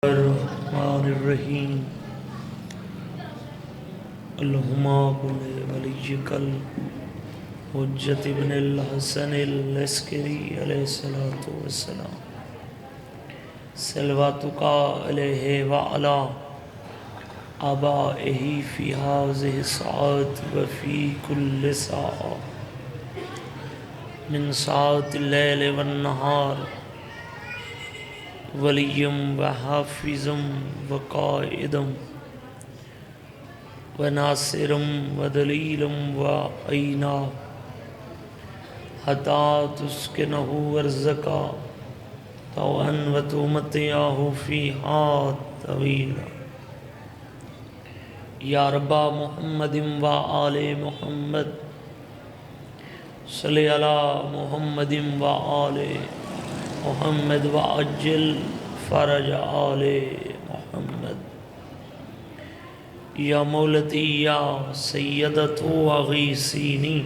الرحمن الرحیم اللہم کل ولیک الحجۃ ابن الحسن العسکری علیہ السلام صلواتک علیہ وعلی آبائہ فی ہذہ الساعۃ وفی کل ساعۃ من ساعات اللیل والنہار ولیم وحافظم وقائدم وناصرم ودلیلم وعینا حتی تسکنہ ورزقا طوعا وتمتعہ فیہا طویلا یا رب محمد وآل محمد صلی علی محمد وآل محمد وعجل فرج آل محمد یا مولتی یا سیدت اغیثینی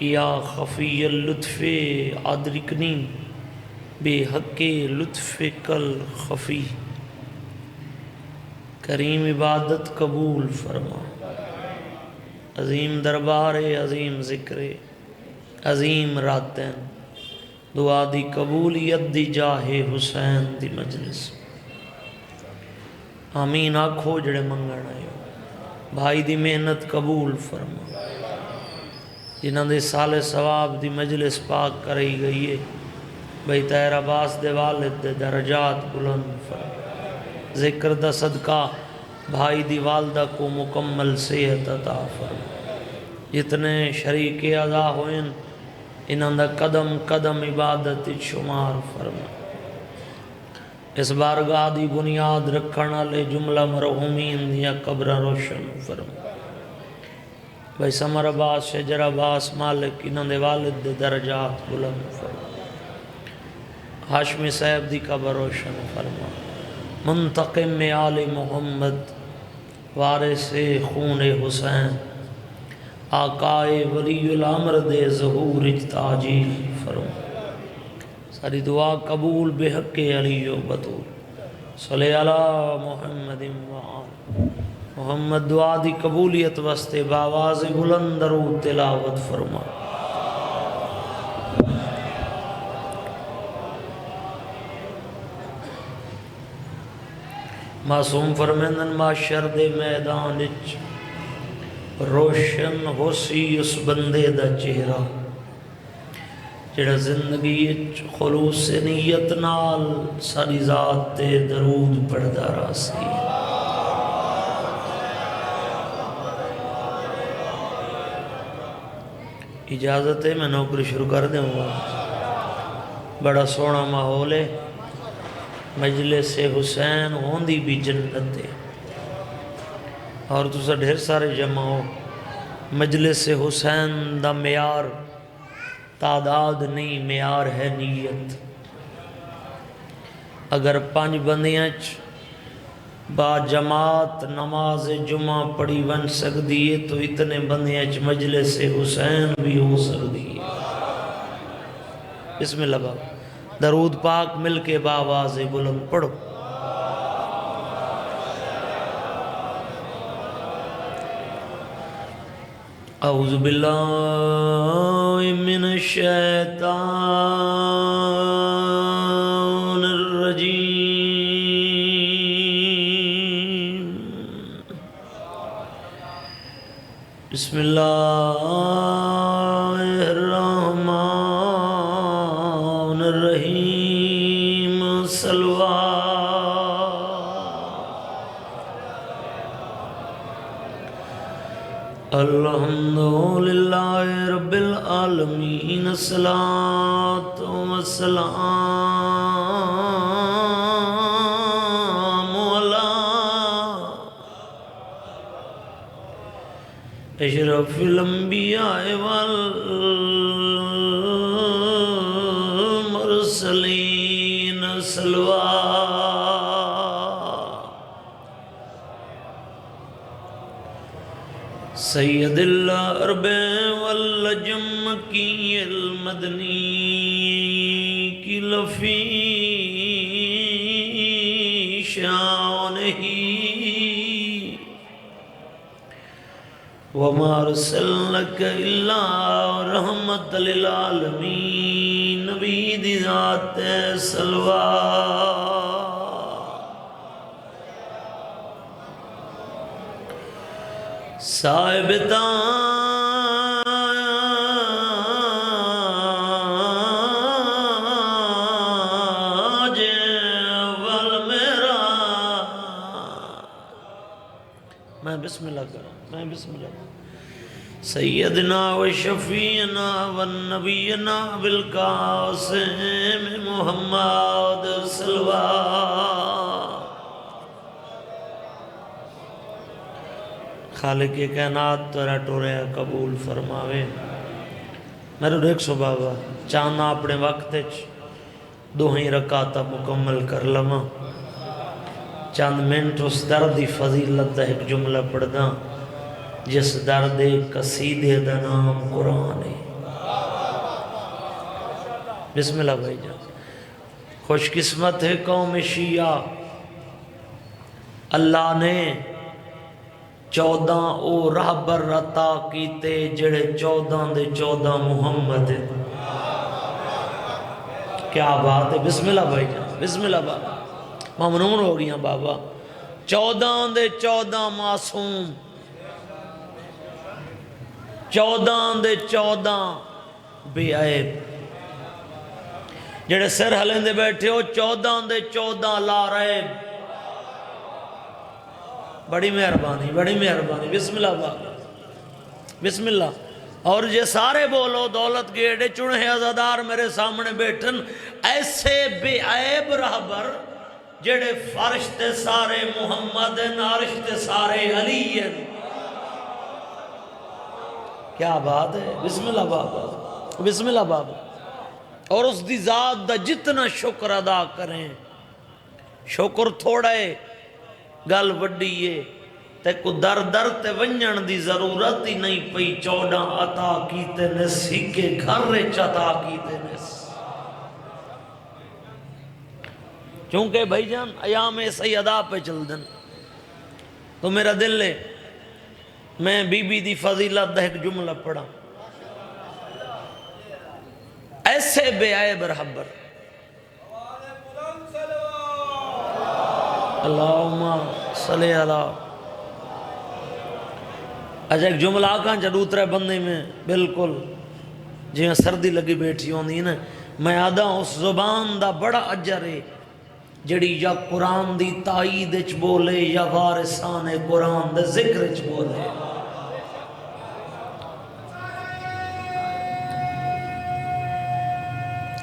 یا خفی اللطف ادرکنی بے حق لطفک الخفی کریم عبادت قبول فرما عظیم دربار عظیم ذکر عظیم راتین دعا دی قبولیت دی جاہ حسین دی مجلس آمین آکھو جڑے منگن آئے بھائی دی محنت قبول فرما جنہاں دے سال ثواب دی مجلس پاک کرائی گئی ہے بھائی طاہر عباس دے والد دے درجات بلند فرما ذکر دا صدقہ بھائی دی والدہ کو مکمل صحت عطا فرما جتنے شریک اعضاء ہوئیں انہاں دا قدم قدم عبادت شمار فرما اس بارگاہ دی بنیاد رکھنا لے جملہ مرحومین دیا قبر روشن فرما بھائی سمر عباس شجر عباس مالک انہاں دے والد دے درجات بلند فرما ہاشمی صاحب دی قبر روشن فرما منتقم میں آل محمد وارث خون حسین آقائے ولی الامر دے ظہور تاجیل فرما ساری دعا قبول بحق علی و بطول صلی اللہ محمد وآل محمد دعا دی قبولیت واسطے باواز بلند درود تلاوت فرما معصوم فرمیندن معاشر دے میدان اچ روشن ہو سی اس بندے دا چہرہ جڑا زندگی اچ خلوص نیت نال ساری ذات تے درود پڑھدا راسی اجازت ہے میں نوکری شروع کر دوں گا بڑا سونا ماحول ہے مجلس حسین ہوندی بھی جنت ہے اور تسا ڈھیر سارے جمع ہو مجلس حسین دا معیار تعداد نہیں معیار ہے نیت اگر 5 بندیاں با جماعت نماز جمعہ پڑھی بن سکتی ہے تو اتنے بندیاں مجلس حسین بھی ہو سکتی ہے بسم اللہ باب درود پاک مل کے باواز بلند پڑھو اعوذ باللہ من الشیطان الرجیم بسم اللہ الرحمن الرحیم الحمدللہ رب العالمین الصلاۃ والسلام علی اشرف الانبیاء والمرسلین سید العرب والعجم کی المدنی کی لفی شان ہی وَمَا أَرْسَلْنَاكَ إِلَّا رَحْمَةً لِلْعَالَمِينَ نبی دی ذات سلوہ صاحب تاج والمیرا میں بسم اللہ کروں میں بسم اللہ کروں سیدنا و شفیعنا و نبینا بالقاسم محمد صلوہ خالق کائنات تورا ٹورے قبول فرماوے میرے دیکھ سو بابا چاہنا اپنے وقت دو ہی رکعتہ مکمل کر لما چاند منٹ اس دردی فضیلت دا ایک جملہ پڑھ دا جس درد قصیدے دا نام قرآن ہے بسم اللہ بھائی جان خوش قسمت ہے قوم شیعہ اللہ نے 14 او رہبر عطا کیتے جڑے 14 دے 14 محمد ہیں کیا بات ہے بسم اللہ بھائی جان بسم اللہ بابا ممنون ہو گیا بابا 14 دے 14 معصوم 14 دے 14 بے عیب جڑے سر ہلیں دے بیٹھے ہو 14 دے 14 لا ریب بڑی مہربانی بسم اللہ بابا بسم اللہ اور یہ سارے بولو دولت گیڑے چنہیں عزادار میرے سامنے بیٹھن ایسے بے عیب رہبر جڑے فرش تے سارے محمد عرش تے سارے علی ہیں کیا بات ہے بسم اللہ بابا بسم اللہ بابا اور اس دی ذات دا جتنا شکر ادا کریں شکر تھوڑا ہے گل وڈیے تے کو در در تے ونجن دی ضرورت ہی نہیں پئی 14 عطا کیتے نے سکے گھر رچ عطا کیتے نے چونکہ بھائی جان ایام سیدہ پہ چل دن تو میرا دل ہے میں بی بی دی فضیلت دا ایک جملہ پڑھا ایسے بے عیب رہبر اللہم صلی اللہ اچھا ایک جملہ آکاں جا دوترے بندے میں بالکل جی میں سردی لگی بیٹھی ہوں دی نا میں آدھا اس زبان دا بڑا اجر ہے جڑی یا قرآن دی تائید اچ بولے یا وارثان قرآن دے ذکر اچ بولے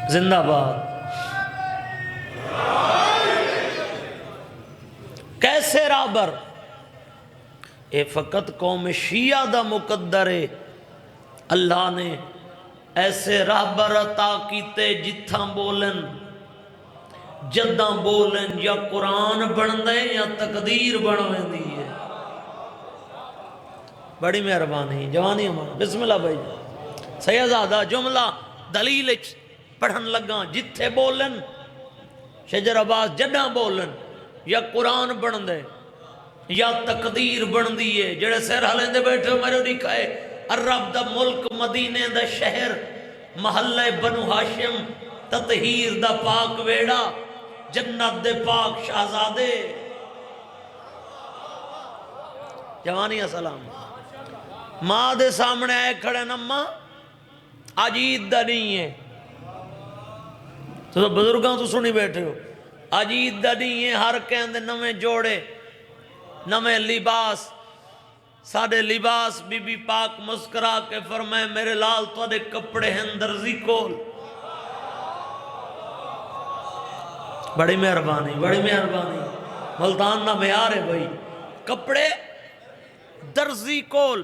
زندہ باد کیسے رابر اے فقط قوم شیعہ دا مقدر ہے اللہ نے ایسے رابر عطا کیتے جتھاں بولن جداں بولن یا قرآن بن دے یا تقدیر بنویں دی ہے بڑی مہربانی جوانی ہمارا بسم اللہ بھائی سیدزادہ جملہ دلیل پڑھن لگا جتھے بولن شجر عباس جداں بولن یا قرآن بن دے یا تقدیر بن دیئے جڑے سیر حلیں دے بیٹھے میرے دکھائے عرب دا ملک مدینے دا شہر محلہ بنو ہاشم تطہیر دا پاک ویڑا جنت دے پاک شہزادے جوانی السلام ماں دے سامنے آئے کھڑے نمہ آج عید دا نہیں ہے تو بزرگاں تو سنی بیٹھے ہو آج عید دا نہیں ہے ہر کہندے نمیں جوڑے نمیں لباس ساڑھے لباس بی بی پاک مسکرا کے فرمائے میرے لال تو دے کپڑے ہیں درزی کول بڑی مہربانی ملتان نہ معیار ہے بھائی کپڑے درزی کول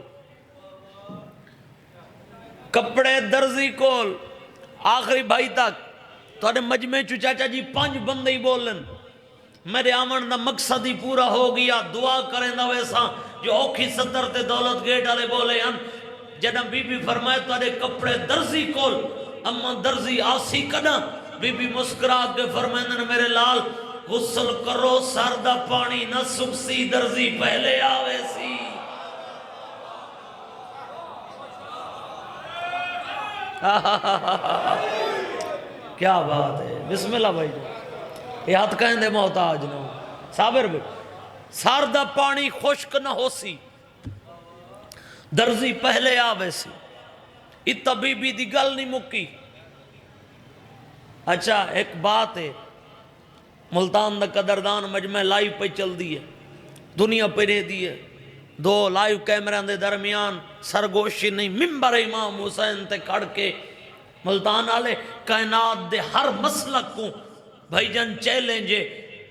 آخری بھائی تک تو دے مجمع چو چاچا جی 5 بندے ہی بولن میرے آمن دا مقصد ہی پورا ہو گیا دعا کریں دا ویسا جو اوکھی صدر تے دولت گیٹ آلے بولے ہیں جنہاں بی بی فرمائے تو دے کپڑے درزی کول اما درزی آسی کنا بی بی مسکرات کے فرمائے میرے لال غسل کرو سر دا پانی نہ سکسی درزی پہلے آوے سی کیا بات ہے بسم اللہ بھائی جو یہ ہاتھ کہیں دے محتاج نہ ہو صابر بھی سر دا پانی خشک نہ ہو سی درزی پہلے آوے سی یہ طبیبی دی گل نہیں مکی اچھا ایک بات ہے ملتان دا قدردان مجمع لائیو پہ چل دی ہے دنیا پہ رہ دی ہے دو لائیو کیمرہ دے درمیان سرگوشی نہیں ممبر امام حسین تے کھڑ کے ملتان آلے کائنات دے ہر مسلک کو بھائی جان چیلنجے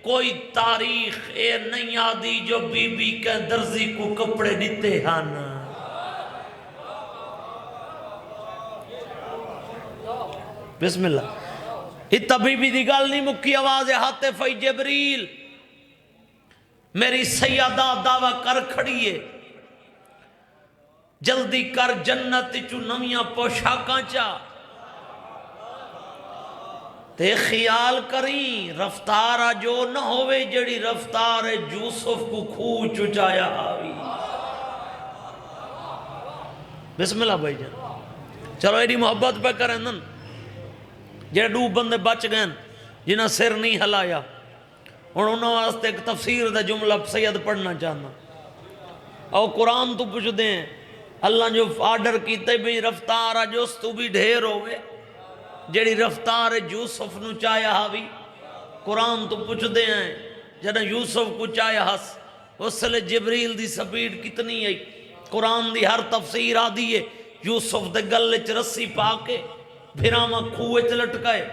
کوئی تاریخ اے نہیں آدھی جو بی بی کے درزی کو کپڑے دیتے ہن بسم اللہ یہ طبیبی دی گل نہیں مکی آواز حاطف جبریل میری سیدہ دعویٰ کر کھڑی ہے جلدی کر جنت چو نمیاں پوشاکاں چا تے خیال کریں رفتارہ جو نہ ہوئے جڑی رفتار یوسف کو کھو چچایا آوی بسم اللہ بھائی جان چلو ایڈی محبت پہ کریں نن جڑے دو بندے بچ گئے جنہاں سر نہیں ہلایا انہوں واسطے ایک تفسیر دا جملہ سید پڑھنا چاہنا او قرآن تو پوچھ دیں اللہ جو آرڈر کیتے بھی رفتار جوس تو بھی ڈھیر ہوئے جڑی رفتار یوسف نو چاہیا ہاوی قرآن تو پوچھ دیں ہیں جنہاں یوسف کو چاہیا ہس اس لئے جبریل دی سپیڈ کتنی ہے قرآن دی ہر تفسیر آدھی ہے یوسف دے گلچ رسی پاکے بھیراما کھوئے لٹکائے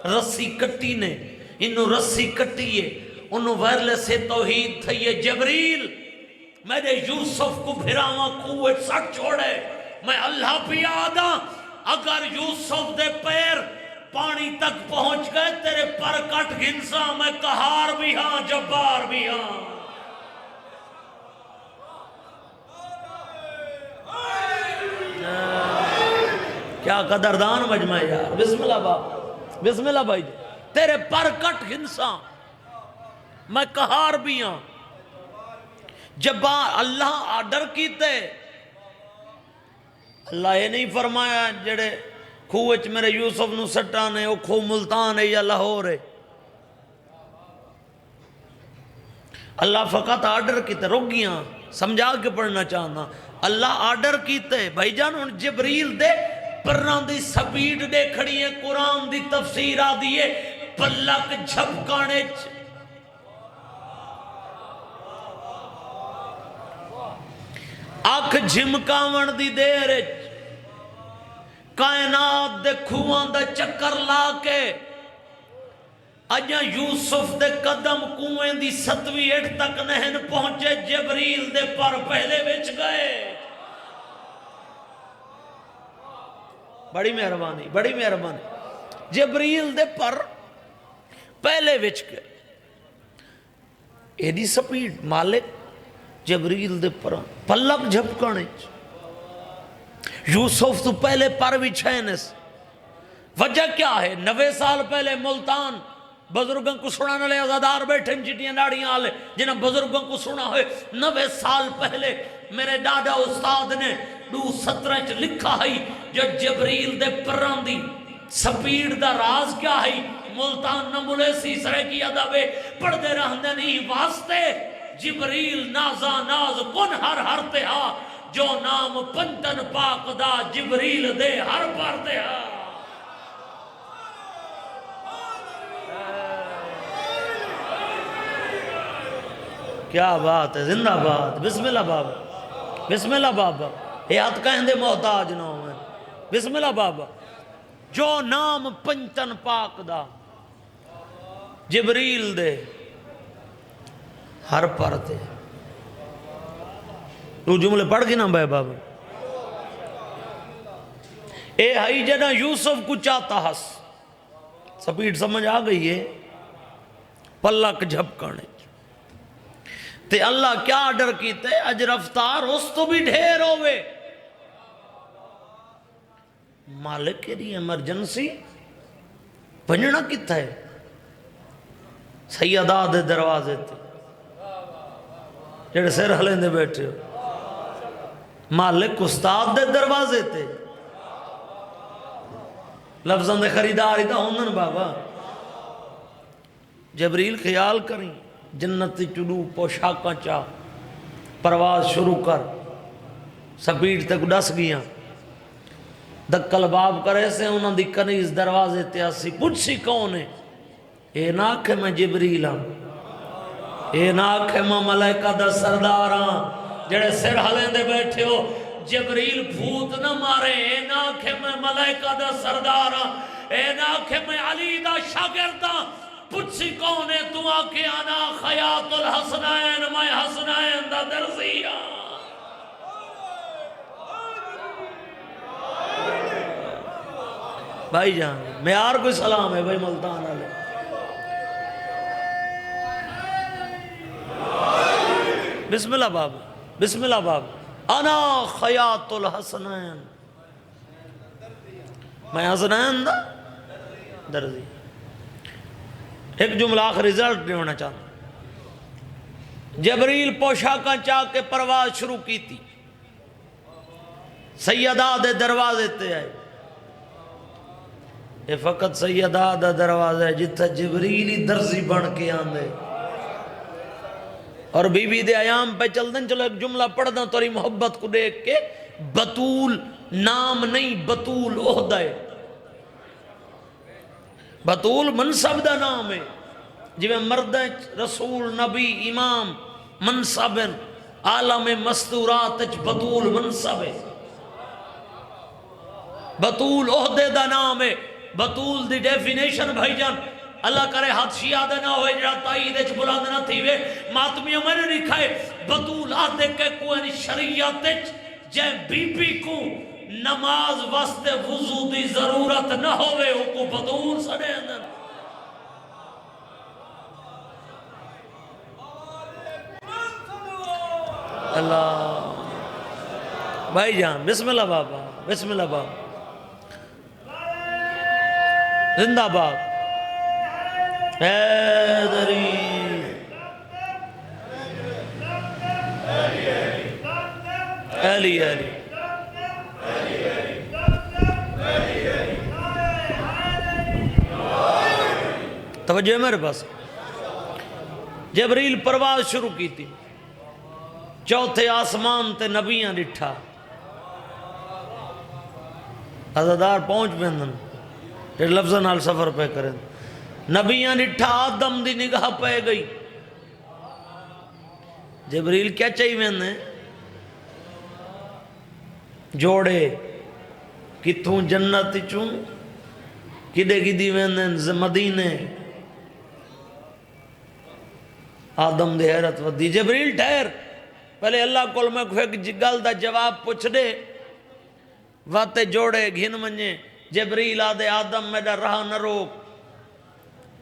رسی کٹی نے انہوں رسی کٹی ہے انہوں ویرلے سے توحید تھئی ہے جبریل میرے یوسف کو بھیراما کھوئے سٹ چھوڑے میں اللہ پہ آدھا اگر یوسف دے پیر پانی تک پہنچ گئے تیرے پر کٹ گھنسا میں قہار بھی ہاں جبار بھی ہاں کیا قدردان مجمع یار بسم اللہ باپ بسم اللہ بھائی تیرے پر کٹ ہنسا میں قہار بھی ہاں جب اللہ آرڈر کیتے اللہ یہ نہیں فرمایا جڑے کھوچ میرے یوسف نو سٹانے وہ کھو ملتان ہے یا لاہور ہے اللہ فقط آرڈر کیتے رک گیاں سمجھا کے پڑھنا چاہنا اللہ آرڈر کیتے بھائی جان ان جبریل دے پران دی سپیڈ دے کھڑی ہے قرآن دی تفسیر آدھی ہے پلک جھپکانے آنکھ جھمکاون دی دیر کائنات دے کھوان دا چکر لا کے اجا یوسف دے قدم کنویں دی 7ویں اٹھ تک نہن پہنچے جبریل دے پر پہلے وچ گئے بڑی مہربانی جبریل دے پر پہلے وچ گئے ایڈی سپیڈ مالک جبریل دے پر پلک جھپکانے یوسف تو پہلے پر بھی چھینس وجہ کیا ہے 90 سال پہلے ملتان بزرگوں کو سنانا لے ازادار بیٹھے چٹیاں ڈاڑیاں آلے جنہاں بزرگوں کو سنا ہوئے 90 سال پہلے میرے ڈاڈا استاد نے 2:17 لکھا ہے جو جبریل دے پران دی سپیڈ دا راز کیا ہے ملتان نمولے سیسرے کی ادبے پڑھ دے رہندے نہیں واسطے جبریل نازا ناز کن ہر تہا جو نام پنتن پاک دا جبریل دے ہر پر تہا کیا بات ہے زندہ بات بسم اللہ بابا بسم اللہ بابا یہ ہاتھ کہیں دے محتاج نہ ہوئے بسم اللہ بابا جو نام پنچن پاک دا جبریل دے ہر پر تے تو جملے پڑھ گی نا بھائی بابا اے ہائی جنا یوسف کو چاہتا ہس سپیڈ سمجھ آ گئی ہے پلک جھپکانے تے اللہ کیا آرڈر کیتے اج رفتار اس تو بھی ڈھیر ہوئے مالک کے لیے ایمرجنسی بننا کتا ہے سیدہ دے دروازے تے جڑے سر ہلیں دے بیٹھے ہو، مالک استاد دے دروازے تے لفظاں دے خریدار ہی دا ہونن بابا۔ جبریل خیال کریں جنتی چلو پوشاکاں چاہ پرواز شروع کر، سپیڈ تک ڈس گیاں، دکل باب کرے سے انہاں دی کنیز دروازے تے آسی، پوچھ سی کون ہے؟ اے نہ آکھے میں جبریل ہاں، اے نہ آکھے میں ملائکہ دا سردار ہاں جڑے سر ہلیں دے بیٹھے ہو، جبریل بھوت نہ مارے، اے نہ آکھے میں ملائکہ دا سردار ہاں، اے نہ آکھے میں علی دا شاگرد ہاں، پوچھ سی کون ہے؟ تو آکھے انا خیاط الحسنین، میں حسنین دا درزی ہاں۔ بھائی جان معیار کوئی سلام ہے بھائی ملتان والے، بسم اللہ باب، بسم اللہ باب، انا خیاط الحسنین، میں حسنین دا درزی۔ ایک جملہ آخر رزلٹ نہیں ہونا چاہتا، جبریل پوشاکاں چاہ کے پرواز شروع کی تھی، سیدہ دے دروازے تے آئے، یہ فقط سیدہ دا دروازہ ہے جتھا جبریلی درزی بن کے آندے، اور بی بی دے ایام پہ چل دیں۔ چلو ایک جملہ پڑھ دیں توری محبت کو دیکھ کے، بطول نام نہیں، بطول عہدہ ہے، بطول منصب دا نام ہے، جی میں مرد رسول نبی امام منصب عالم مستورات بطول منصب ہے، بطول عہدے دا نام ہے۔ بطول دی ڈیفینیشن بھائی جان اللہ کرے حد شیعہ دے نہ ہوئے جڑا تائید اچھ بلند نہ تھی وے، ماتمیوں میں نے لکھا ہے بطول آدھے کے کوئی شریعت جے بی بی کو نماز واسطے وضو دی ضرورت نہ ہوئے، وہ کو بطول سنے اندر۔ اللہ بھائی جان بسم اللہ بابا، بسم اللہ بابا، زندہ باد حیدری، علی علی، توجہ ہے میرے پاس۔ جبریل پرواز شروع کی تھی، چوتھے آسمان تے نبیاں ڈٹھا، عزادار پہنچ پیندن جڑے لفظاں نال سفر پہ کریں، نبیاں ڈٹھا، آدم دی نگاہ پہ گئی، جبریل کیا چاہیے میں جوڑے کتھوں جنت چوں کدے گدی ویندن مدینے، آدم دے حیرت ودی، جبریل ٹھہر پہلے اللہ کول میں کوئی ایک گل دا جواب پوچھ دے، واتے جوڑے گھن منجے، جبریل آدھے آدم میڈا راہ نہ روک،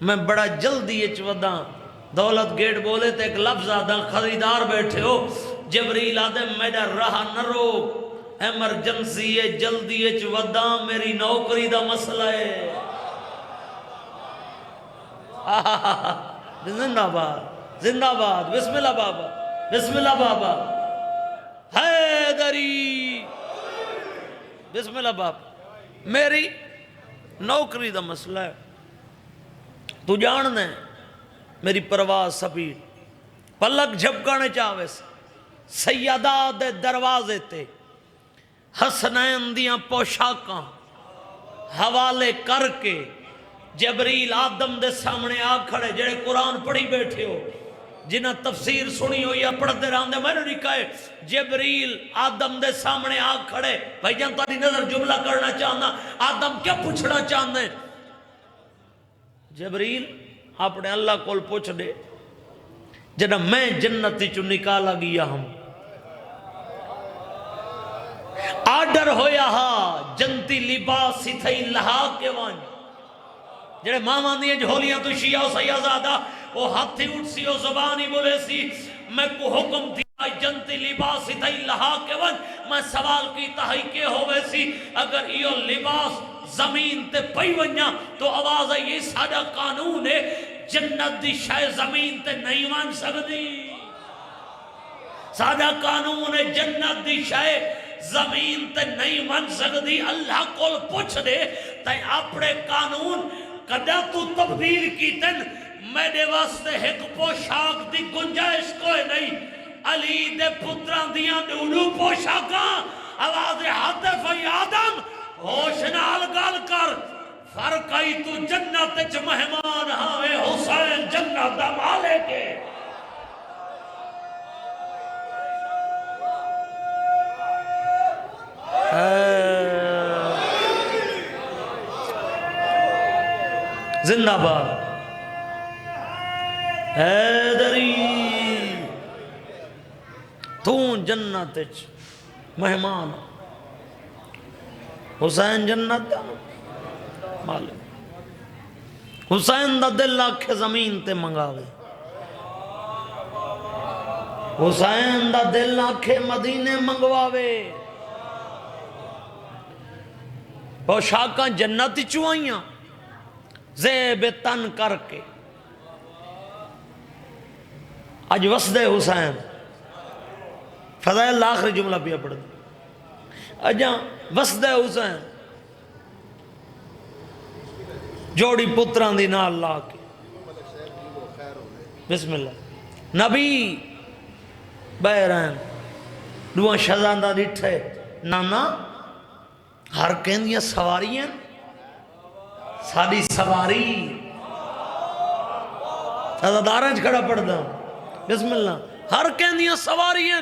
میں بڑا جلدی اچ وداں، دولت گیٹ بولے تے ایک لفظ آدھا خریدار بیٹھے ہو، جبریل آدھے میڈا راہ نہ روک، ایمرجنسی ہے جلدی اچ وداں، میری نوکری دا مسئلہ ہے۔ زندہ باد، زندہ باد، بسم اللہ بابا، بسم اللہ بابا، حیدری، بسم اللہ بابا، میری نوکری دا مسئلہ ہے، تو جان دیں میری پرواز سپیڈ، پلک جھپکانے چاہوے سے سیدہ دے دروازے تے حسنین دیاں پوشاکاں حوالے کر کے جبریل آدم دے سامنے آ کھڑے، جڑے قرآن پڑھی بیٹھے ہو، جنہ تفسیر سنی ہو یا پڑھتے رہاندے، میں نے لکھا ہے جبریل آدم دے سامنے آ کھڑے۔ بھائی جان تاری نظر جملہ کرنا چاہنا، آدم کیا پوچھنا چاہنے؟ جبریل اپنے اللہ کول پوچھ دے، جنہ میں جنتی چو نکالا گیا ہم، آڈر ہویا ہا جنتی لباس ہی تھئی لہا کے وان، جڑے ماما دیئے جھولیاں تو شیعہ و سیازادہ وہ ہاتھی اٹھ سی و زبانی بولے سی، میں کو حکم دیا جنتی لباس ہی تھئی لہا کے وان، میں سوال کی تہائی کے ہوئے سی، اگر یہ لباس زمین تے پئی ونیا تو آواز ہے یہ سادہ قانون ہے، جنت دی شے زمین تے نہیں ون سکدی سادہ قانون ہے جنت دی شے زمین تے نہیں ون سکدی اللہ کو پوچھ دے تے اپنے قانون کدا تو تبدیل کیتن میرے واسطے ایک پوشاک دی گنجائش کوئی نہیں علی دے پتران دیاں دولو پوشاکاں آواز حاتف آدم ہوش نال گل کر فرق آئی تو جنت چ مہمان ہاوے حسین جنت دا مالک ہے زندہ باد حیدری تو جنت چ مہمان حسین جنت دا مالک حسین دا دل آکھے زمین تے منگاوے حسین دا دل آکھے مدینے منگواوے پوشاکاں جنت چوائیاں زیب تن کر کے اج وسد حسین فضائل آخری جملہ پیا پڑھ دیں اجاں وسد حسین جوڑی پتران دی نال لا کے بسم اللہ نبی بہرین دوان شہزاندہ ڈٹھے نانا ہر کہندیاں سواری ہیں ساری سواری عزاداریں کھڑا پڑھ دا بسم اللہ ہر کہندیاں سواری ہیں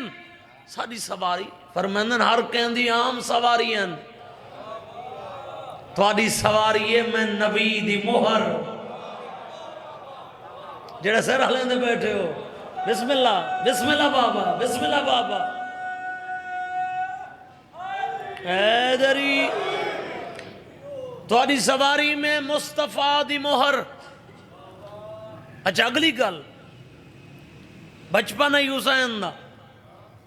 ساری سواری فرمائندن ہر کہندی عام سواری ہیں تھوڑی سواری ہے میں نبی دی مہر جڑے سر حلیں دے بیٹھے ہو بسم اللہ بابا بسم اللہ بابا حیدری تھوڑی سواری میں مصطفیٰ دی مہر اچھا اگلی گل بچپن ہے حسین دا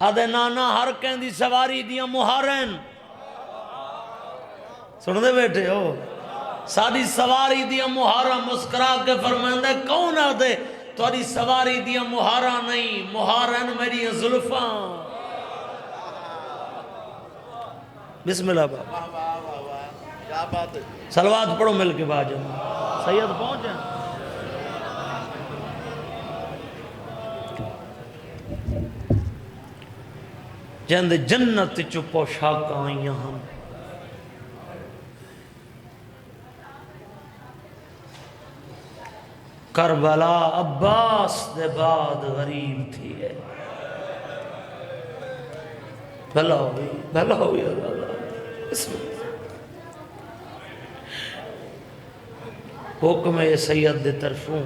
آدھے نانا ہر کہندی سواری دیا مہارین سن دے بیٹھے ہو ساری سواری دیا مہارا مسکرا کے فرمائندہ کون آدھے تھوڑی سواری دیا مہارا نہیں مہارین میری زلفاں بسم اللہ بابا صلوات پڑھو مل کے باجا سید پہنچے جہاں جنت چو پوشاک آئیاں ہم کربلا عباس دے بعد غریب تھی ہے بھلا ہوئی اللہ اس میں حکم سید دے طرفوں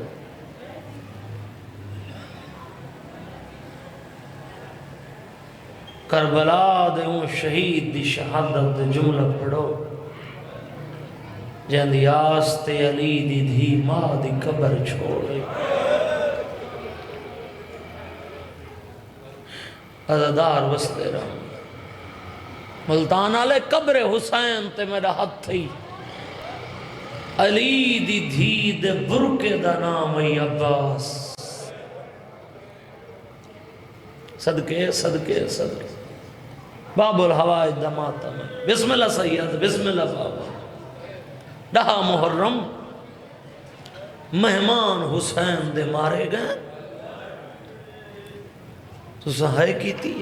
کربلا دے اون شہید دی شہادت دے جملہ پڑھو جہاں دی آستے علی دی دھی ماں دی قبر چھوڑے عزادار وستے رہا ملتان آلے قبر حسین تے میرا ہاتھ تھی علی دی دھی دے برکے دا نام ای عباس صدقے صدقے صدقے باب الحوائج دماتا میں بسم اللہ سید بسم اللہ بابا دہا محرم مہمان حسین دے مارے گئے تو سہائے کی تھی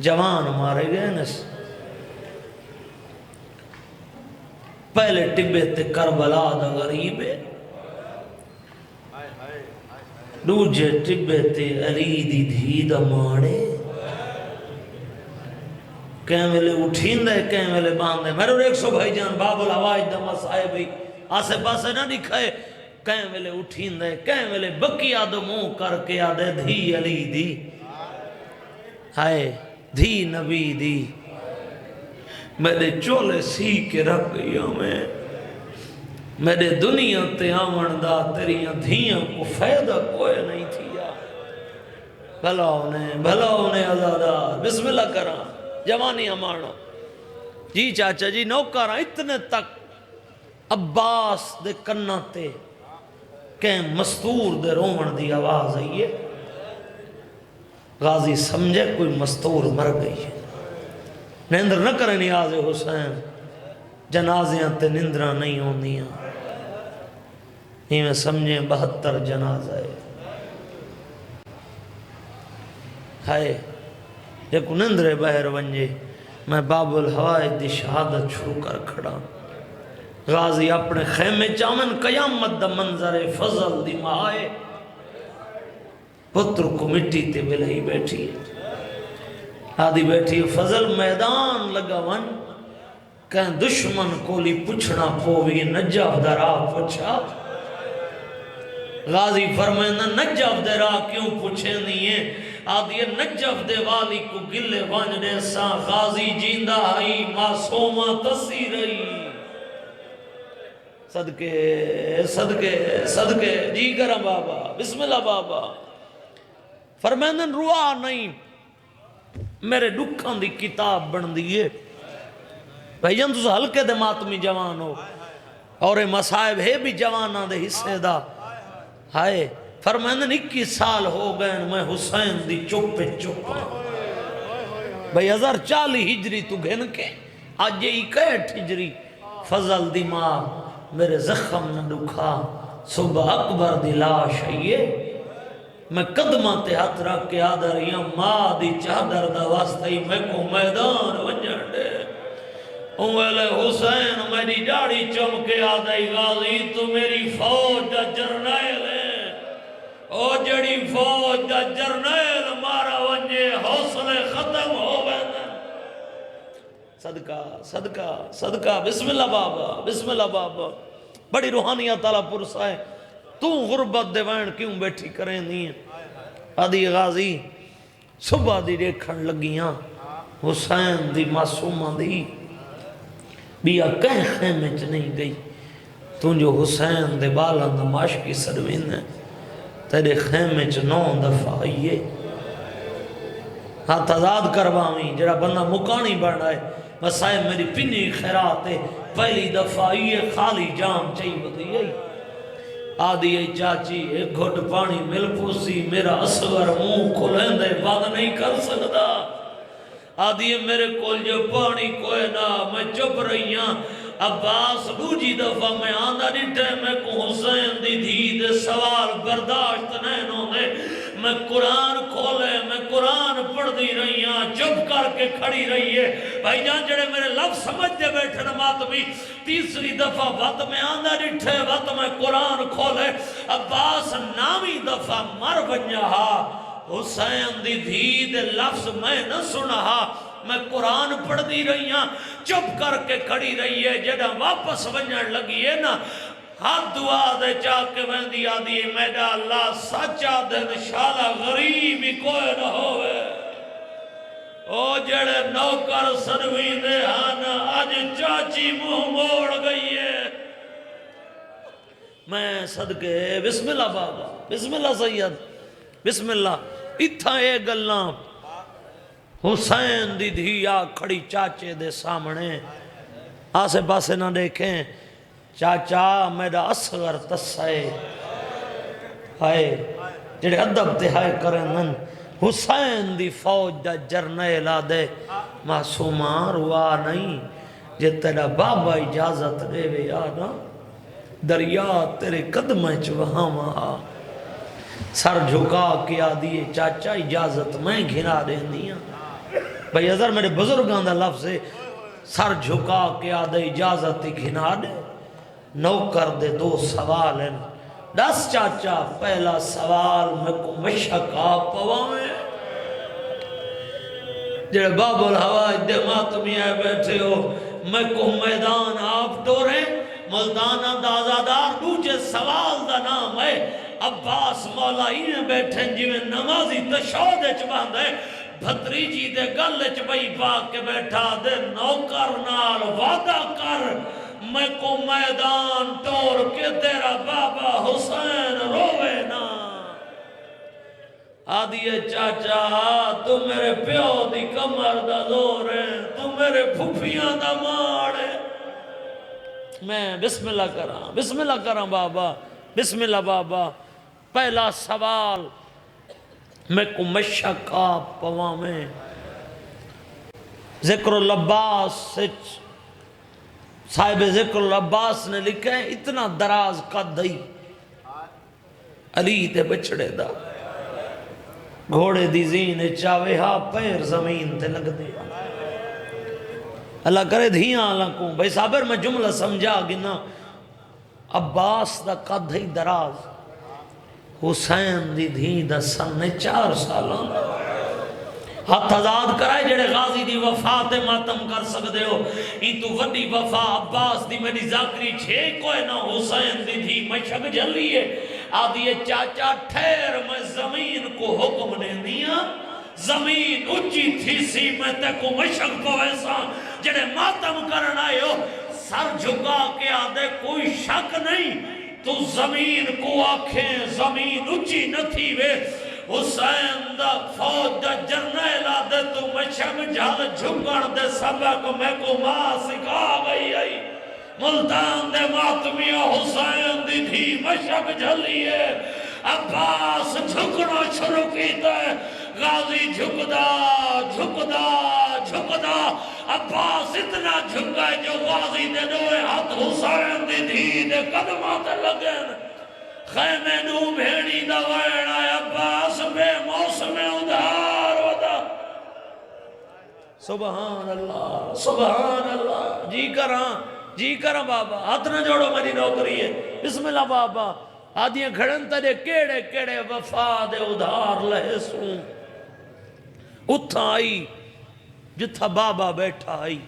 جوان مارے گئے نس پہلے ٹبے تے کربلا دا غریبے دوجے ٹبے تے علی دی دھی دا ماڑے کہیں ویلے اٹھین دے کہیں ویلے باندھے میرے ایک سو بھائی جان باب الحوائج دا مسائے بھی آسے پاسے نہ دکھائے کہیں ویلے اٹھین دے کہیں ویلے بکی آدھو منہ کر کے آدھے دھی علی دی ہائے دھی نبی دی میرے چولے سی کے رکھ گیا میرے دنیا تے آمن دا تیریاں دھیاں کو فیدہ کوئی نہیں تھیا بھلا انہیں عزادار بسم اللہ کرا جوانی امانا جی چاچا جی نوکارا اتنے تک عباس دے کناں تے کہ مستور دے رومن دی آواز آئی ہے. غازی سمجھے کوئی مستور مر گئی ہے. نیندر نہ کرے نیاز حسین، جنازیاں تے نندرہ نہیں ہوندیاں. ہی میں سمجھیں 72 جنازہ ہے. ہائے ایک نندرے بہر ونجے میں باب الحوائج دی شہادت شروع کر کھڑا. غازی اپنے خیمے چامن قیامت دا منظر فضل دی مائے. پتر کو مٹی تے بلہی بیٹھی ہے. آدھی بیٹھی ہے فضل میدان لگا ون کہیں دشمن کولی پچھنا پووی نجف درا پچھا. غازی فرمائنہ نجف درا کیوں پچھے نہیں ہے؟ آدھی نجف دے والی کو گلے وانجنے سا غازی جیندہ آئی معصومہ تسی رہی. صدقے صدقے صدقے جی کرم بابا بسم اللہ بابا. فرمائنہ روا نہیں میرے دکھاں دی کتاب بن دیئے. بھائی جان تُس ہلکے دے ماتمی جوان ہو اور مسائب ہے بھی جوانہ دے حصے دا. ہائے فرمائنہ 21 سال ہو گئے میں حسین دی چپے چپا. بھائی 1040 ہجری تو گھن کے آج یہ 61 ہجری. فضل دی ماں میرے زخم نہ دکھا صبح اکبر دی لاش آئیے. میں قدمہ تے ہاتھ رکھ کے آدھر یا ماں دی چادر دا واسطی میں کو میدان ونجھن دے. اوہلے حسین میری جاڑی چمکے آدھائی غازی تو میری فوج دا جرنیل ہے. او جڑی فوج دا جرنیل مارا ونجے حوصلے ختم ہو بینا. صدقہ صدقہ صدقہ بسم اللہ بابا بسم اللہ بابا. بڑی روحانیت تعالیٰ پرسا ہے. تو غربت دے وین کیوں بیٹھی کریں نہیں ہیں؟ آدھی غازی صبح دی دیکھن لگیاں حسین دی معصومہ دی بیا کہیں خیمے چ نہیں گئی. تو جو حسین دے بالا نماش کی سروین ہے تیرے خیمے چ 9 دفعہ آئیے. ہاتھ آزاد کرواویں جڑا بندہ مکانی بڑھ رہا ہے. مسائب میری پنی خیرات ہے پہلی دفعہ آئیے خالی جام چاہیے بدی آئی. آدھی ای چاچی ایک گھٹ پانی مل پوسی میرا اصغر منہ کھلیں دے بات نہیں کر سکتا. آدھی میرے کول جو پانی کوئے نہ میں چپ رہی ہاں. عباس دوجی دفعہ میں آندہ ڈٹھے میں کو حسین دی دھی دے سوال برداشت نہیں ہونے. میں قرآن کھولے میں قرآن پڑھ دی رہی ہاں چپ کر کے کھڑی رہی ہے. بھائی جان جڑے میرے لفظ سمجھ دے بیٹھے نمات بھی تیسری دفعہ وقت میں آندہ ڈٹھے وقت میں قرآن کھولے. عباس نامی دفعہ مر بنیا حسین دی دھی دے لفظ میں نہ سنا. میں قرآن پڑھ دی رہی ہاں چپ کر کے کھڑی رہی ہے. جڑا واپس ونجن لگی ہے نا ہاتھ دعا دے چاہ کے ویندی آدھی میڈا اللہ سچا دن شالا غریب ہی کوئی نہ ہوئے. او جڑے نوکر سروین دے آنا آج چاچی منہ موڑ گئی ہے. میں صدقے بسم اللہ بابا بسم اللہ سید بسم اللہ. اتھا اے گلنا حسین دی دھیا کھڑی چاچے دے سامنے آسے پاسے نہ دیکھیں. چاچا میرا اصغر تسائے ہائے جڑے عدب تہائے کریں نن حسین دی فوج دا جرنیل آدھے معصومہ روا نہیں جے تیرا بابا اجازت دے وے آنا دریا تیرے قدمہ وہاں وہاں. سر جھکا کے آدھی چاچا اجازت میں گھنا دیں دیا. بھئی ازر میرے بزرگان دا لفظ ہے سر جھکا کے آدھے اجازت گھنا دے. نوکر دے 2 سوال ہیں. 10 چاچا پہلا سوال میں کو مشکا پواویں جڑے باب الحوائج دے ماتمی آئے بیٹھے ہو میں کو میدان آپ ٹوریں ملدانہ دا آزادار دوجہ سوال دا نام ہے. عباس مولا ہی نے بیٹھیں جی میں نمازی تشہود چباند ہے. بھتری جی دے گل چبئی پاک کے بیٹھا دے نوکر نال وعدہ کر میں کو میدان ٹور کے تیرا بابا حسین روے نا. آدھیے چاچا تو میرے پیو دی کمر دا زور ہے تو میرے پھوپیاں دا ماڑ ہے. میں بسم اللہ کراں بابا، بسم اللہ بابا. پہلا سوال میں کو مشک آپ پواں میں ذکر العباس صاحب ذکر العباس نے لکھا ہے اتنا دراز قد دئی علی تے بچڑے دا گھوڑے دی زین چاوے ہاں پیر زمین تے لگ دیا. اللہ کرے دھیاں اللہ کو بھائی صابر میں جملہ سمجھا گنا. عباس دا قد ہی دراز، حسین دی دھی دا سن 4 سالوں ہاتھ آزاد کرائے جڑے غازی دی وفا تے ماتم کر سکتے ہو. ای تو وڈی وفا عباس دی میری ذاکری چھے کوئی نہ حسین دی دھی مشک جلیے آدھی چاچا ٹھہر میں زمین کو حکم نے دیا زمین اچھی تھی سی میں تے کو مشک کو ایسا جڑے ماتم کرنا آئے ہو سر جھکا کے آدھے کوئی شک نہیں تو زمین کو آنکھیں زمین اچھی نہ تھی وے حسین دا فوج دا جرنیل آدھے تو مشک جھال جھکڑ دے سبق میں کو ماں سکھا گئی آئی ملتان دے ماتمیہ حسین دی تھی مشک جھلیے عباس جھکنا شروع کیتا ہے غازی جھکدا جھکدا جھکدا عباس اتنا جھکا ہے جو غازی دے دوئے ہاتھ حسین دی دھی دے قدمات لگن خیمے نو بھیڑی دا ویڑا عباس بے موسم ادھار ودا. سبحان اللہ سبحان اللہ. جی کراں بابا ہاتھ نہ جوڑو میری نوکری ہے بسم اللہ بابا. آدھیاں کھڑن ترے کیڑے کیڑے وفا دے ادھار لہے سوں اتھا آئی جتھا بابا بیٹھا آئی.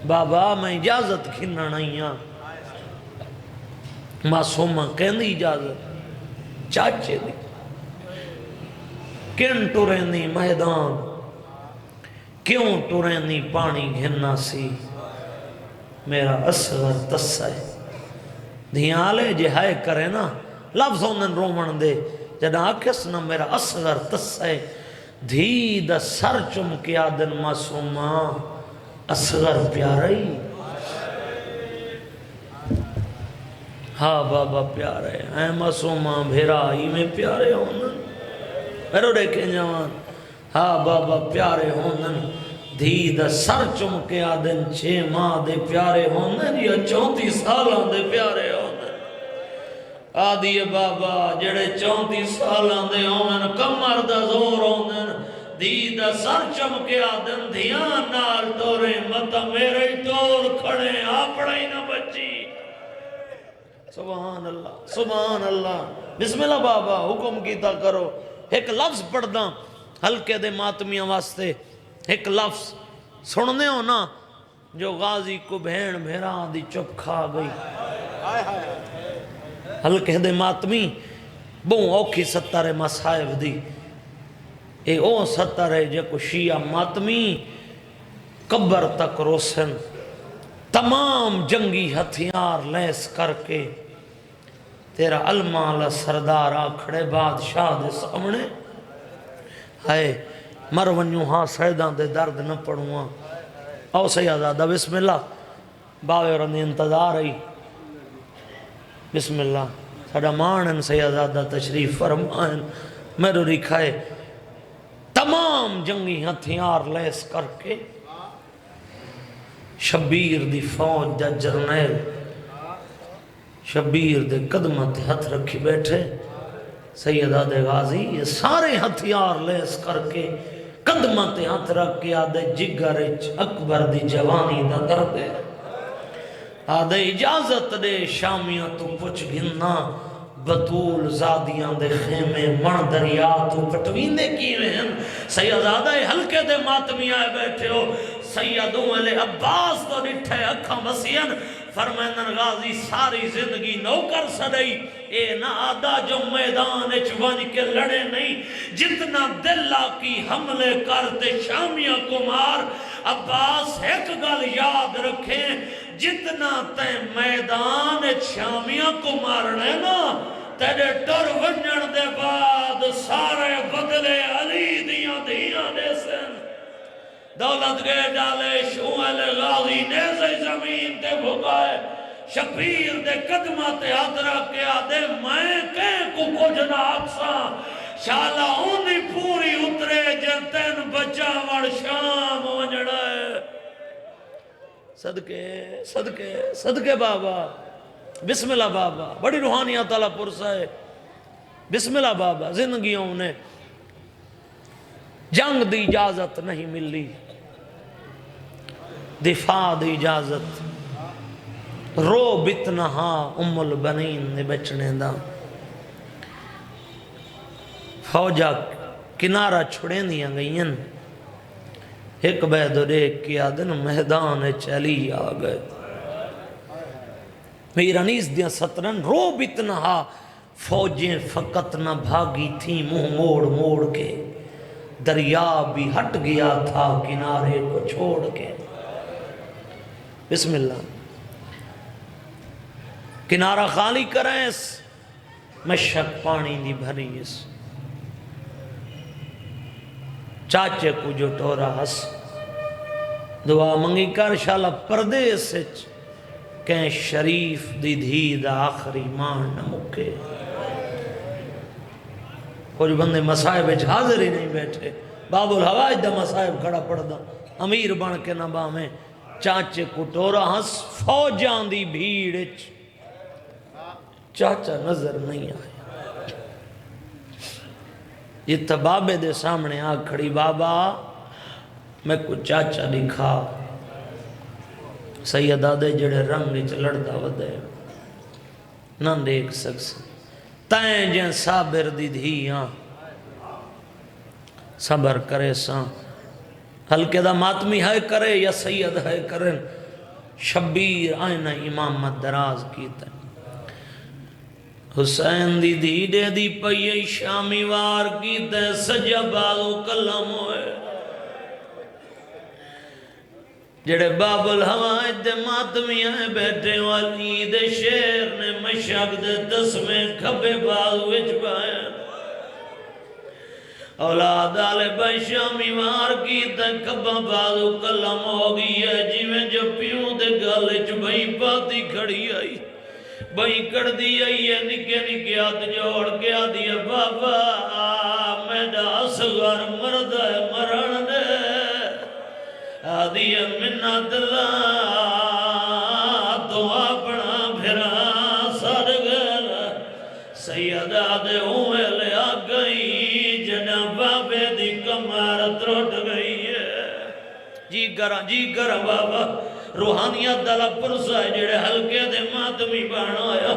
بابا میں اجازت کھننا نہیں ہاں معصومہ کہن دی اجازت چاچے دی کن ٹورین دی میدان کیوں ٹورین دی پانی گھننا سی میرا اصغر تسا ہے دھیالے جے ہائے کرے نا لفظ انن رومن دے جنا کس نا میرا اصغر تسا ہے دھی دا سر چمکی آدن معصومہ اصغر پیارئی. ہاں بابا پیارے اے معصومہ بھیرائی میں پیارے ہونن میرو دیکھیں جوان. ہاں بابا پیارے ہونن دھی دا سر چمکے آدن 6 ماہ دے پیارے ہونن یا 34 سالان دے پیارے ہونن. آدھی بابا جڑے 34 سالان دے ہونن کمر دا زور ہونن دھی دا سر چمکے آدن دھیان نال ٹورے مطا میرے ٹور کھڑے آپڑا ہی نہ بچی. سبحان اللہ سبحان اللہ. بسم اللہ بابا حکم کیتا کرو. ایک لفظ پڑھ دا ہلکے دے ماتمیاں واسطے ایک لفظ سننے ہو نا جو غازی کو بھین بھیران دی چپ کھا گئی. ہلکے دے ماتمی بہوں اوکھی ستارے مسائب دی اے او ستارے جے کو شیعہ ماتمی قبر تک روسن تمام جنگی ہتھیار لیس کر کے تیرا المال سردار آکھڑے بادشاہ دے سامنے ہائے مرونیوں ہاں سیدان دے درد نہ پڑھواں. او سیادہ بسم اللہ باوے رندی انتظار آئی بسم اللہ ساڑا مانن سیادہ تشریف فرمائن میرو رکھائے تمام جنگی ہتھیار لیس کر کے شبیر دی فوج دا جرنیل شبیر دے قدمت ہتھ رکھی بیٹھے سیدہ دے غازی یہ سارے ہتھیار لیس کر کے قدمت ہتھ رکھ کے آدھے جگرچ اکبر دی جوانی دا دردے آدھے اجازت دے شامیاں تو پچھ گھننا بطول زادیاں دے خیمے من دریا تو پٹویندے کیویں ہیں. سیدہ ہلکے دے ماتمی آئے بیٹھے ہو سیدوں علیہ عباس تو نٹھے اکھاں مسیحن فرمائنن غازی ساری زندگی نو کر سڑئی اے نہ آدھا جو میدان اچ ون کے لڑے نہیں جتنا دل کی حملے کرتے شامیاں کو مار. عباس ایک گل یاد رکھیں جتنا تے میدان شامیاں کو مارنے نا تیرے ٹر ونجن دے بعد سارے بدلے علی دیاں دیاں دے سن. دولت کے ڈالے شوال غازی نیزے زمین تے بھگائے شبیر دے قدمہ تے ہاتھ رکھ کے آدھے میں کہیں کو کچھ نہ آکسا شالا اونی پوری اترے جتن بچا وڑ شام ونجڑا ہے صدقے صدقے صدقے بابا بسم اللہ بابا بڑی روحانیات اللہ پرسہ ہے بسم اللہ بابا زندگیوں نے جنگ دی اجازت نہیں ملی دفاع دی اجازت رو بتنہا ام البنین نے بچنے دا فوجہ کنارہ چھڑیں دیا گئین ایک بید اور ایک کیا دن میدان چلی آگئے میرانیس دیا سترن رو بتنہا فوجیں فقط نہ بھاگی تھی منہ موڑ موڑ کے دریا بھی ہٹ گیا تھا کنارے کو چھوڑ کے بسم اللہ کنارہ خالی کریں اس مشک پانی دی بھری اس چاچے کو جو ٹورا ہس دعا منگی کر شالا پردے سچ کہیں شریف دی دھی دا آخری مان نہ مکے کچھ بندے مسائب حاضر ہی نہیں بیٹھے باب الحواج دا مسائب کھڑا پڑ دا امیر بن کے نبا میں چاچے کٹورا ہنس فوجان دی بھیڑ چاچا نظر نہیں آیا یہ تبابے دے سامنے آ کھڑی بابا میں کو چاچا دکھا سیدہ دے جڑے رنگ لڑتا ودے نہ دیکھ سکس تائیں جن صابر دی دھیاں صبر کرے ساں ہلکے دا ماتمی ہے کرے یا سید ہے کرن شبیر آئینہ امامت دراز کیتا حسین دی دھیڑے دی پئی شامی وار کیتا سجا بازو کلم ہوئے جڑے باب الحوائج دے ماتمی آئے بیٹھے والی دے شیر نے مشک دے دسمیں کھبے بازو وچ پایا اولاد آلے بھائی شامی وار کی تے کھبا بازو کلم ہو گئی ہے جیویں جو پیوں دے گالچ بھائی پاتی کھڑی آئی بھائی کڑ دی آئی ہے نکے نکے ہاتھ جوڑ کے آدھی ہے بابا میڈا اصغر مرد ہے مرن دے آدھی ہے منت اللہ تو اپنا بھرا سر گل سیدہ دے ہوئے لے آ گئی جنا بابے دی کمار تروٹ گئی ہے جی کرا بابا روحانیت دلہ پرسا ہے جڑے ہلکے دے ماتمی بان آیا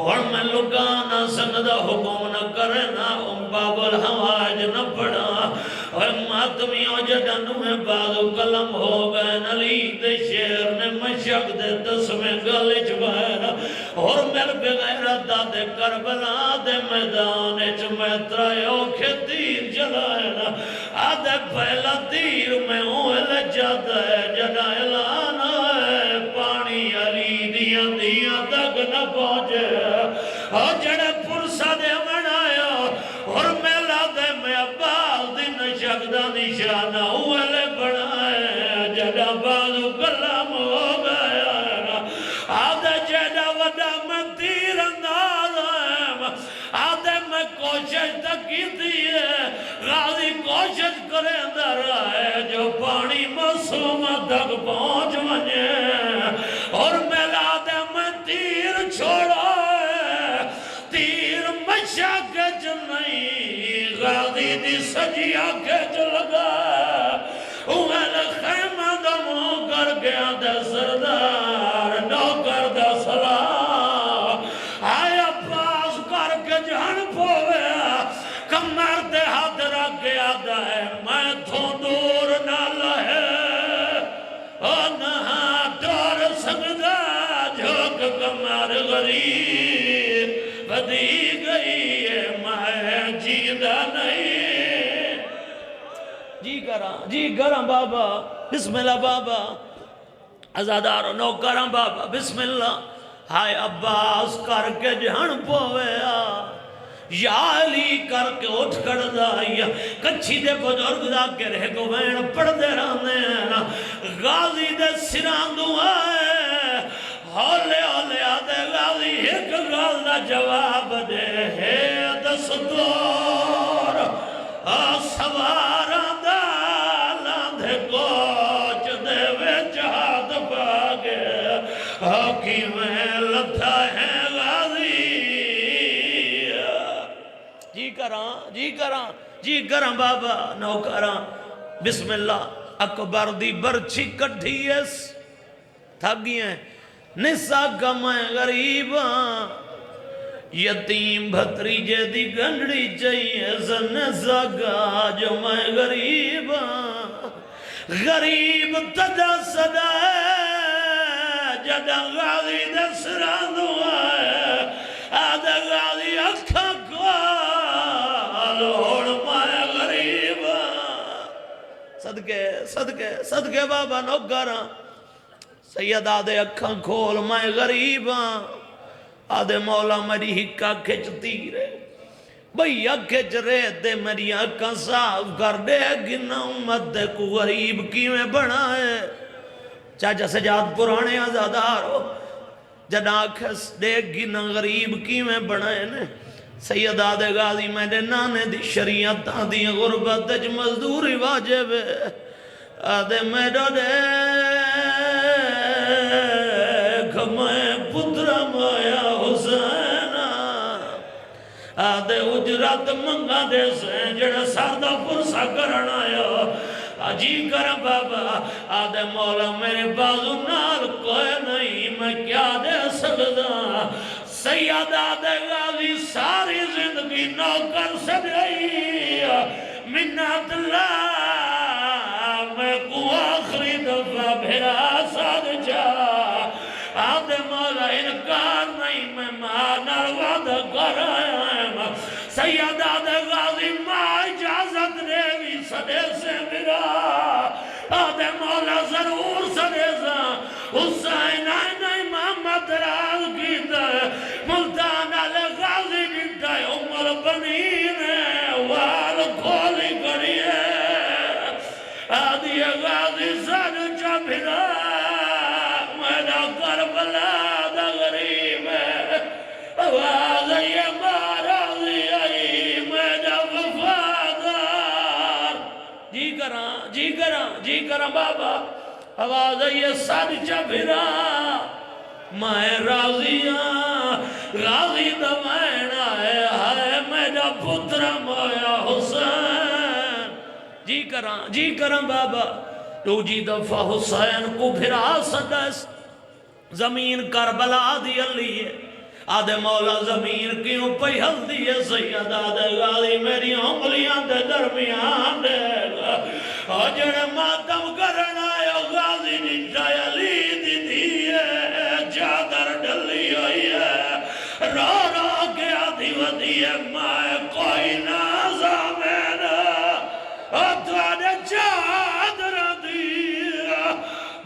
اور میں لکانا سندہ حکم نہ کرنا باب الحواج نہ پڑا اور ماتمیوں جڑنوں میں بازو کلم ہو گئے نلی دے شیر نے مشک دے دسمیں گلچ بہرا اور مل بغیر دادے کربلا دے میدان میں ترائیوں کے تیر جلائنا آدھے پہلا تیر میں اوہل جاتا ہے جڑا اعلان ہے پانی علی دیاں تک نہ پہنچے اور جڑے پرسا دے منایا اور میلا دے میں عباس دی نشک دا نشانہ اوہلے بنائے جڑا بازو کلام ہو گیا آدھے جڑا وڈا میں تیر انداز ہے آدھے میں کوشش تک کی دیئے غازی کوشش کرے اندر آئے جو پانی معصوم تک پہنچ ونجے اور میلا دے میں تیر چھوڑا ہے تیر مشا کچ نہیں غازی دی سجیا کچ لگا اوہل خیمہ دمو کر گیا دے سردار نوکر دے سلام آیا پاس کر کے جہن پویا کمر دے ہاتھ رکھ گیا دے میں تھو دور نہ لہے اور نہا دور سکتا جھوک کمر غریب بدی گئی ہے میں جیدہ نہیں جی کراں بابا بسم اللہ بابا ازادارو نو کراں بابا بسم اللہ ہائے عباس کر کے جہن پویا یا علی کا کر کے اٹھ کر دائی کچھی دے بزرگ دا کے رہ کو وین پڑھ دے رہنے غازی دے سران دعائے ہولے ہولے آدھے غازی ایک غال دا جواب دے ہے دستور سواران دا لاندھے کوچ دے وچ ہاتھ پاگے حکیمیں لتھا ہے جی کراں بابا نو کراں بسم اللہ اکبر دی برچی کٹھیس تھگیاں نسا کمائیں غریباں یتیم بھتریجے دی گنڈی چاہیے نسا کا جو میں غریباں غریب تجا صدا جدا غازی دسران دعائے آدھا غازی اکھا لوڑ مائے غریب صدقے بابا نوکراں سید آدھے اکھاں کھول مائے غریب آدھے مولا میری ہکا کھچتی رہے بھئی کھچ رہے دے میری اکھاں صاف کر دے گنا امت دے کو غریب کیویں بنائے چاچا سجاد پرانے آزادارو جدا کھس دے گنا غریب کیویں بنائے نے سید آدھے غازی میں نے نانے دی شریعت دی غربت اج مزدوری واجب آدھے میں دے میں پترہ مایا حسین آدھے اجرت منگا دے سین جڑا سادہ پرسا کرنا آیا جی کرا بابا آدھے مولا میرے بازو نال کوئی نہیں میں کیا دے سکتا سید آدھے غازی ساری زندگی نوکر سجائی منت اللہ میں کو آخری دفعہ بھیرا ساد جا آدھے مولا انکار نہیں میں مانا وعدہ کر آیا ہوں سید آدھے غازی ماں اجازت دے بھی صدے سے میرا آدھے مولا ضرور صدے سے حسین نہیں محمد راز کی دے ملتان علی غازی جنٹا عمر بنین وال کھولی کری ہے آدھی غازی سن چبھنا میرا کربلا دا غریب ہے آواز یہ مارا آئی میرا وفادار جی کراں بابا آواز یہ سن چبھنا میں راضیاں راضی دمائن آئے میرا پتر مویا حسین جی کراں بابا دوجی دفعہ حسین کو پھرا سدس زمین کربلا دی علیہ آدھے مولا زمین کیوں پہل دیئے سید آدھے غازی میری انگلیاں دے درمیان دے جڑ ماتم کرنا ہے غازی نجا علی دی دیئے چادر ڈلی ہوئی ہے رو رو کے آدھی ودی ہے مائے کوئی نازا میرا اتوانے چادر دیئے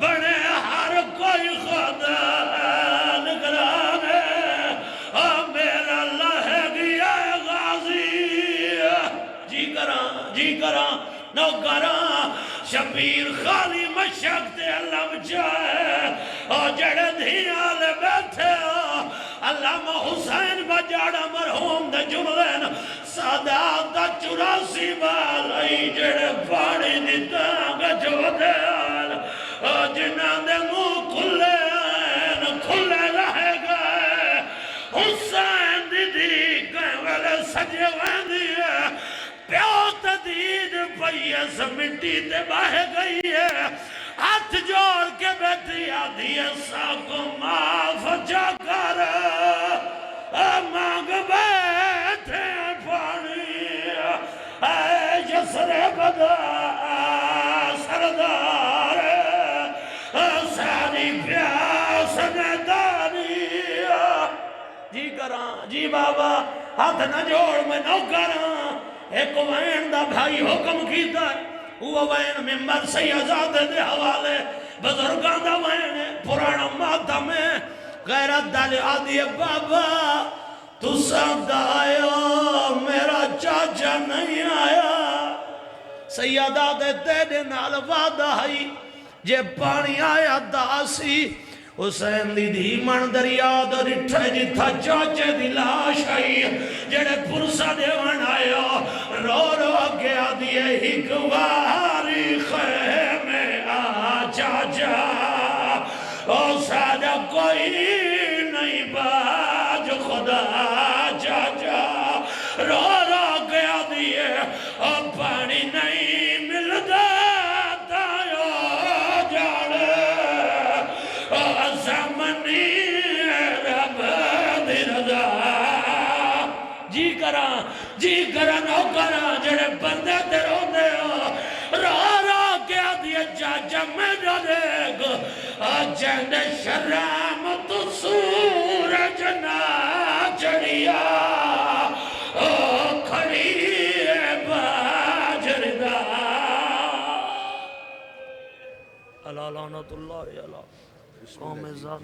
بڑے ہر کوئی خدا نگرانے میرا لہ گیا غازی جی کراں نو کراں شبیر خالی مشک تے اللہ بچائے اور جڑے دھیاں لے بیٹھے علامہ حسین بجاڑا مرحوم دے جملین سادات دا 84 بال آئی جڑے پاڑی دیتا گا جو دے آل جنہاں دے منہ کھلے رہے گئے حسین دی کہیں والے سجے ویندی ہے پیو تدید پیس مٹی تے باہ گئی ہے ہاتھ جوڑ کے بیٹھی آدھی ایسا کو معاف جا کر مانگ بیٹھے پانی اے جسر بدا سردار ساری پیاس نداری جی بابا ہاتھ نہ جوڑ میں نو کراں ایک وین دا بھائی حکم کیتا ہے وہ وین ممبر سیازاد دے حوالے بزرگاں دا وین پرانا ماتا میں غیرت دل آدھی بابا تو سب دائیو میرا چاچا سیدہ دے تیرے نال وعدہ ہے جے پانی آیا داسی حسین دی دھیمن دریا دا رٹھے جتھا چاچے دی لاش آئی جڑے پرسا دیوان آیا رو رو گیا دیئے ہک واری خیمے آ چاچا او سادہ کوئی نہیں باج خدا چاچا رو رو گیا دیئے او پانی نہیں ملدا جی کرا نو کرا جڑے بندے تے روندے رو رو کیا دیئے چاچا میں جو دیکھ جند شرام تو سورج نہ چڑیا کھڑی باجر دا اللہ لعنت اللہ علیہ قوم ذات